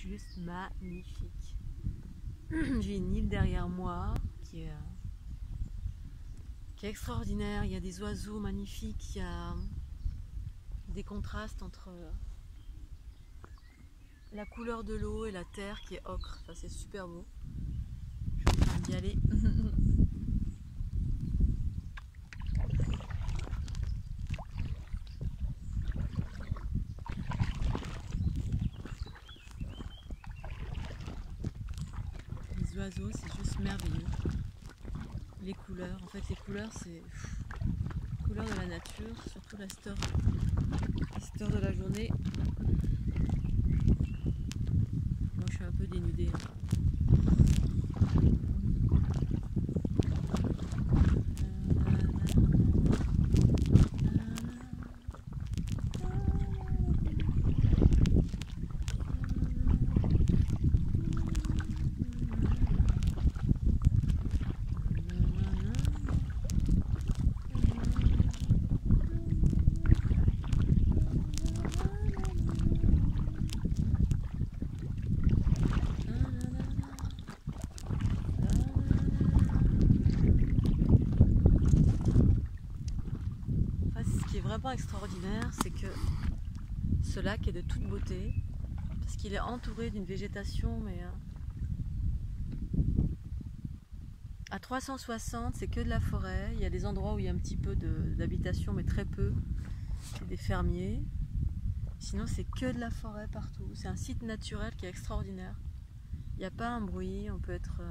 juste magnifique. J'ai une île derrière moi qui est extraordinaire. Il y a des oiseaux magnifiques, il y a des contrastes entre la couleur de l'eau et la terre qui est ocre. Enfin, c'est super beau. Je suis en train d'y aller. Les oiseaux, c'est juste merveilleux. Les couleurs, en fait, les couleurs, c'est les couleurs de la nature, surtout à cette heure de la journée. Moi, je suis un peu dénudée. Vraiment extraordinaire, c'est que ce lac est de toute beauté parce qu'il est entouré d'une végétation, mais à 360 c'est que de la forêt. Il y a des endroits où il y a un petit peu d'habitation, mais très peu, c'est des fermiers. Sinon c'est que de la forêt partout. C'est un site naturel qui est extraordinaire. Il n'y a pas un bruit, on peut être...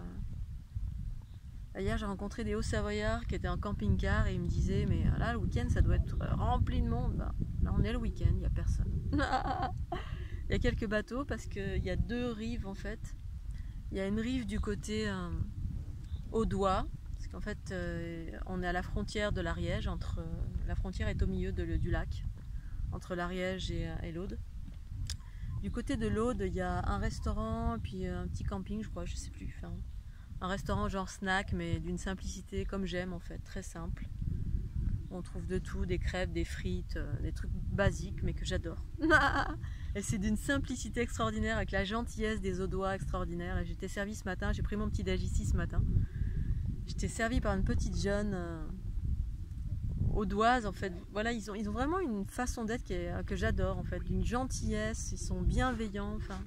Hier j'ai rencontré des Hauts-Savoyards qui étaient en camping-car et ils me disaient mais là le week-end ça doit être rempli de monde. Là on est le week-end, il n'y a personne. Il y a quelques bateaux parce qu'il y a deux rives en fait. Il y a une rive du côté audois, parce qu'en fait on est à la frontière de l'Ariège, la frontière est au milieu du lac, entre l'Ariège et l'Aude. Du côté de l'Aude il y a un restaurant puis un petit camping je crois, je sais plus. Enfin, un restaurant genre snack mais d'une simplicité comme j'aime en fait, très simple. On trouve de tout, des crêpes, des frites, des trucs basiques mais que j'adore. Et c'est d'une simplicité extraordinaire avec la gentillesse des Audois extraordinaire. Et j'étais servie ce matin, j'ai pris mon petit déj ici ce matin. J'étais servie par une petite jeune audoise en fait. Voilà, ils ont vraiment une façon d'être que j'adore en fait, d'une gentillesse, ils sont bienveillants. Enfin,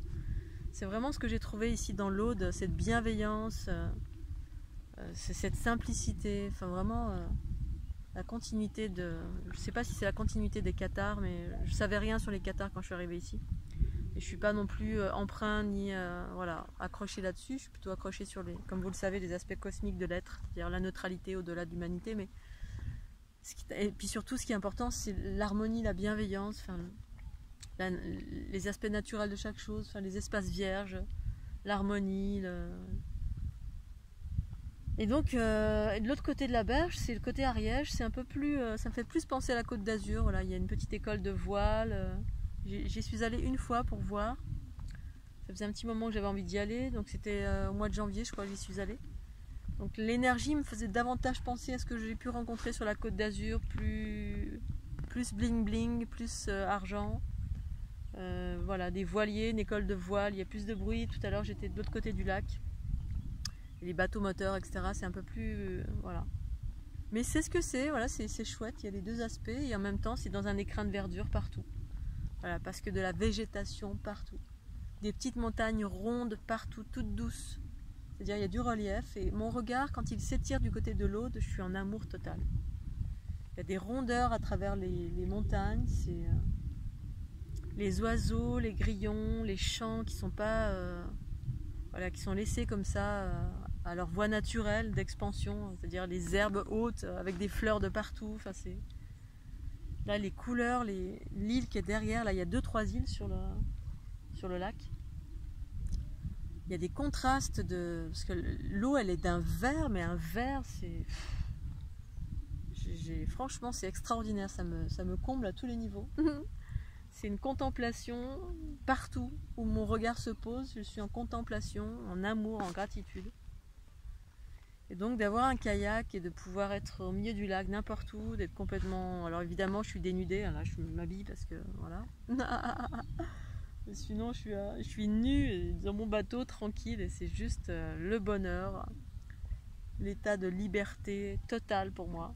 c'est vraiment ce que j'ai trouvé ici dans l'Aude, cette bienveillance, cette simplicité, enfin vraiment la continuité de... Je sais pas si c'est la continuité des Cathares, mais je savais rien sur les Cathares quand je suis arrivée ici. Et je suis pas non plus emprunt ni voilà, accrochée là-dessus, je suis plutôt accrochée sur les, comme vous le savez, les aspects cosmiques de l'être, c'est-à-dire la neutralité au-delà de l'humanité, mais et puis surtout ce qui est important c'est l'harmonie, la bienveillance, enfin, les aspects naturels de chaque chose, enfin, les espaces vierges, l'harmonie. Et donc, de l'autre côté de la berge, c'est le côté Ariège, c'est un peu plus, ça me fait plus penser à la Côte d'Azur. Voilà, il y a une petite école de voile. J'y suis allée une fois pour voir. Ça faisait un petit moment que j'avais envie d'y aller, donc c'était au mois de janvier, je crois, que j'y suis allée. Donc l'énergie me faisait davantage penser à ce que j'ai pu rencontrer sur la Côte d'Azur, plus bling bling, plus argent. Voilà, des voiliers, une école de voile, il y a plus de bruit. Tout à l'heure j'étais de l'autre côté du lac. Et les bateaux moteurs, etc. C'est un peu plus... voilà. Mais c'est ce que c'est, voilà, c'est chouette, il y a les deux aspects et en même temps c'est dans un écrin de verdure partout. Voilà, parce que de la végétation partout. Des petites montagnes rondes partout, toutes douces. C'est-à-dire il y a du relief et mon regard, quand il s'étire du côté de l'Aude, je suis en amour total. Il y a des rondeurs à travers les montagnes, c'est... les oiseaux, les grillons, les champs qui sont pas, voilà, qui sont laissés comme ça à leur voie naturelle d'expansion, c'est-à-dire les herbes hautes avec des fleurs de partout. Enfin, c'est là les couleurs, l'île qui est derrière, là il y a 2-3 îles sur le lac. Il y a des contrastes parce que l'eau elle est d'un vert, mais un vert c'est, franchement c'est extraordinaire, ça me comble à tous les niveaux. C'est une contemplation partout où mon regard se pose, je suis en contemplation, en amour, en gratitude. Et donc d'avoir un kayak et de pouvoir être au milieu du lac, n'importe où, d'être complètement... Alors évidemment je suis dénudée, là je m'habille parce que voilà. Sinon, je suis nue dans mon bateau, tranquille, et c'est juste le bonheur, l'état de liberté totale pour moi.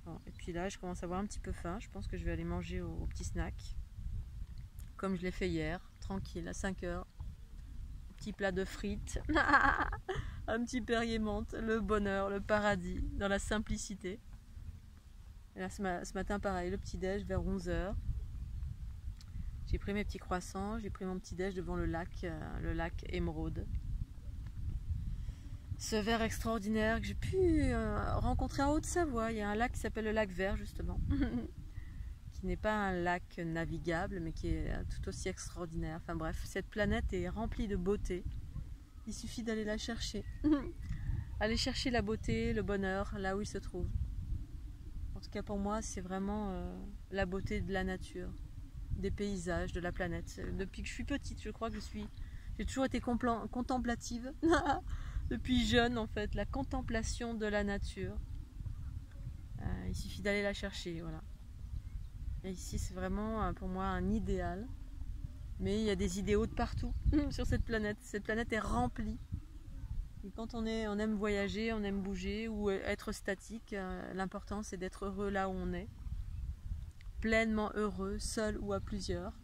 Bon, et puis là, je commence à avoir un petit peu faim. Je pense que je vais aller manger au petit snack, comme je l'ai fait hier, tranquille, à 5 heures. Petit plat de frites, un petit Perrier menthe, le bonheur, le paradis, dans la simplicité. Et là, ce matin, pareil, le petit-déj vers 11 heures. J'ai pris mes petits croissants, j'ai pris mon petit-déj devant le lac Émeraude. Ce verre extraordinaire que j'ai pu rencontrer en Haute-Savoie. Il y a un lac qui s'appelle le lac Vert, justement. Qui n'est pas un lac navigable, mais qui est tout aussi extraordinaire. Enfin bref, cette planète est remplie de beauté. Il suffit d'aller la chercher. Aller chercher la beauté, le bonheur, là où il se trouve. En tout cas pour moi, c'est vraiment la beauté de la nature, des paysages, de la planète. Depuis que je suis petite, je crois que j'ai toujours été contemplative. Depuis jeune, en fait, la contemplation de la nature. Il suffit d'aller la chercher, voilà. Et ici, c'est vraiment pour moi un idéal. Mais il y a des idéaux de partout sur cette planète. Cette planète est remplie. Et quand on aime voyager, on aime bouger ou être statique, l'important c'est d'être heureux là où on est. Pleinement heureux, seul ou à plusieurs.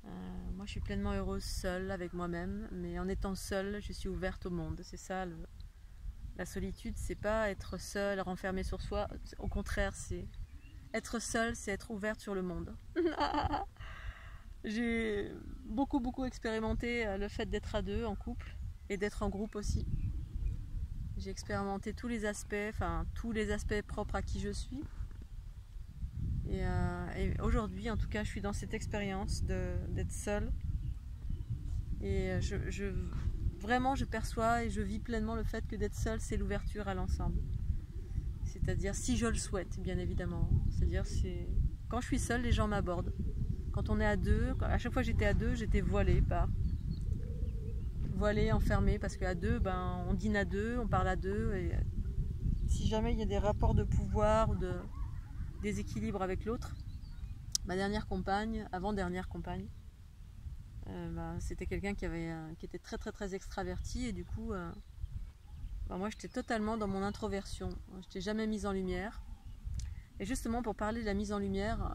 Moi je suis pleinement heureuse seule avec moi-même, mais en étant seule, je suis ouverte au monde. C'est ça, la solitude, c'est pas être seule, renfermée sur soi. Au contraire, c'est être seule, c'est être ouverte sur le monde. J'ai beaucoup expérimenté le fait d'être à deux, en couple, et d'être en groupe aussi. J'ai expérimenté tous les aspects propres à qui je suis. Et aujourd'hui, en tout cas, je suis dans cette expérience d'être seule. Et vraiment, je perçois et je vis pleinement le fait que d'être seule, c'est l'ouverture à l'ensemble. C'est-à-dire, si je le souhaite, bien évidemment. C'est-à-dire, quand je suis seule, les gens m'abordent. Quand on est à deux, à chaque fois que j'étais à deux, j'étais voilée, enfermée, parce qu'à deux, on dîne à deux, on parle à deux, et si jamais il y a des rapports de pouvoir ou de déséquilibre avec l'autre, ma dernière compagne, avant-dernière compagne, c'était quelqu'un qui était très extraverti, et du coup, moi j'étais totalement dans mon introversion, je n'étais jamais mise en lumière. Et justement, pour parler de la mise en lumière,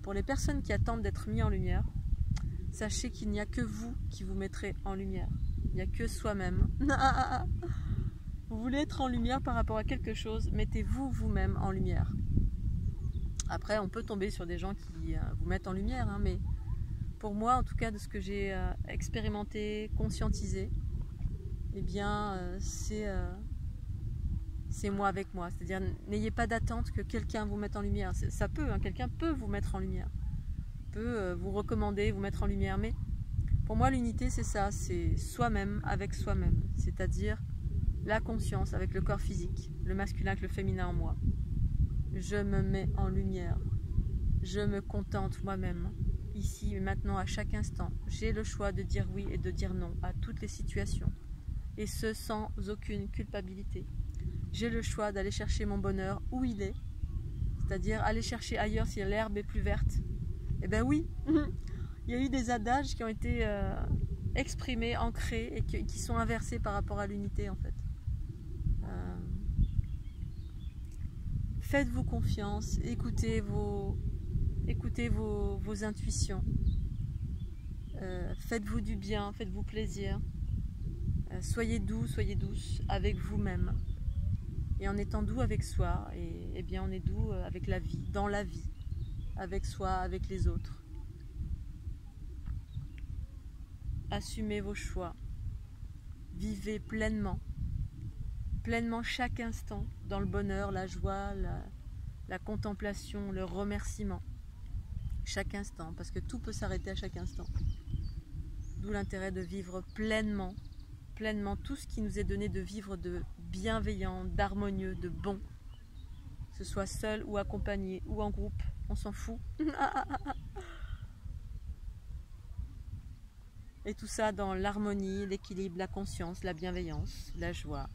pour les personnes qui attendent d'être mises en lumière, sachez qu'il n'y a que vous qui vous mettrez en lumière. Il n'y a que soi-même. Vous voulez être en lumière par rapport à quelque chose, mettez-vous vous-même en lumière. Après, on peut tomber sur des gens qui vous mettent en lumière, hein, mais pour moi, en tout cas, de ce que j'ai expérimenté, conscientisé, eh bien, c'est moi avec moi. C'est-à-dire, n'ayez pas d'attente que quelqu'un vous mette en lumière. Ça peut, hein, quelqu'un peut vous mettre en lumière, peut vous recommander, vous mettre en lumière, mais pour moi, l'unité, c'est ça, c'est soi-même avec soi-même. C'est-à-dire la conscience avec le corps physique, le masculin avec le féminin en moi. Je me mets en lumière. Je me contente moi-même, ici et maintenant, à chaque instant. J'ai le choix de dire oui et de dire non à toutes les situations. Et ce, sans aucune culpabilité. J'ai le choix d'aller chercher mon bonheur où il est. C'est-à-dire aller chercher ailleurs si l'herbe est plus verte. Eh bien oui, il y a eu des adages qui ont été exprimés, ancrés et qui sont inversés par rapport à l'unité en fait. Faites-vous confiance, écoutez vos intuitions. Faites-vous du bien, faites-vous plaisir. Soyez doux, soyez douce avec vous-même. Et en étant doux avec soi, et bien on est doux avec la vie, dans la vie, avec soi, avec les autres. Assumez vos choix. Vivez pleinement chaque instant, dans le bonheur, la joie, la contemplation, le remerciement. Chaque instant, parce que tout peut s'arrêter à chaque instant. D'où l'intérêt de vivre pleinement tout ce qui nous est donné de vivre de bienveillant, d'harmonieux, de bon. Que ce soit seul ou accompagné ou en groupe, on s'en fout. Et tout ça dans l'harmonie, l'équilibre, la conscience, la bienveillance, la joie,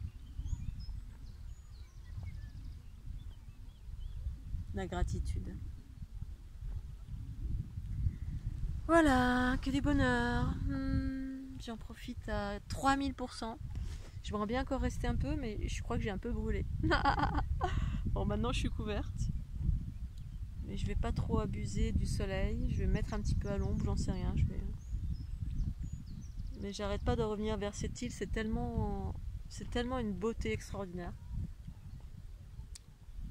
la gratitude. Voilà, que des bonheurs. J'en profite à 3000%. J'aimerais bien encore rester un peu, mais je crois que j'ai un peu brûlé. Bon, maintenant je suis couverte. Mais je vais pas trop abuser du soleil. Je vais me mettre un petit peu à l'ombre, j'en sais rien. Mais j'arrête pas de revenir vers cette île. C'est tellement une beauté extraordinaire.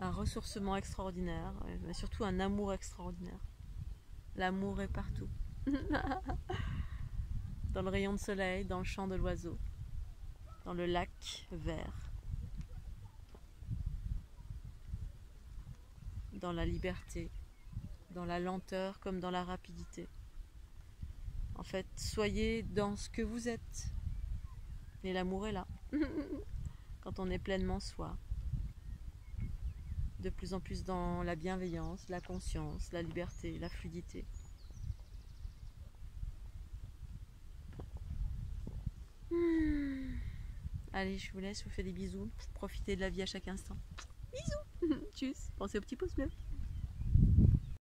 Un ressourcement extraordinaire. Mais surtout un amour extraordinaire. L'amour est partout. Dans le rayon de soleil, dans le chant de l'oiseau, dans le lac vert, dans la liberté, dans la lenteur comme dans la rapidité. En fait, soyez dans ce que vous êtes. Et l'amour est là. Quand on est pleinement soi. De plus en plus dans la bienveillance, la conscience, la liberté, la fluidité. Allez, je vous laisse, je vous fais des bisous. Profitez de la vie à chaque instant. Bisous. Tchuss. Pensez au petit pouce bleu.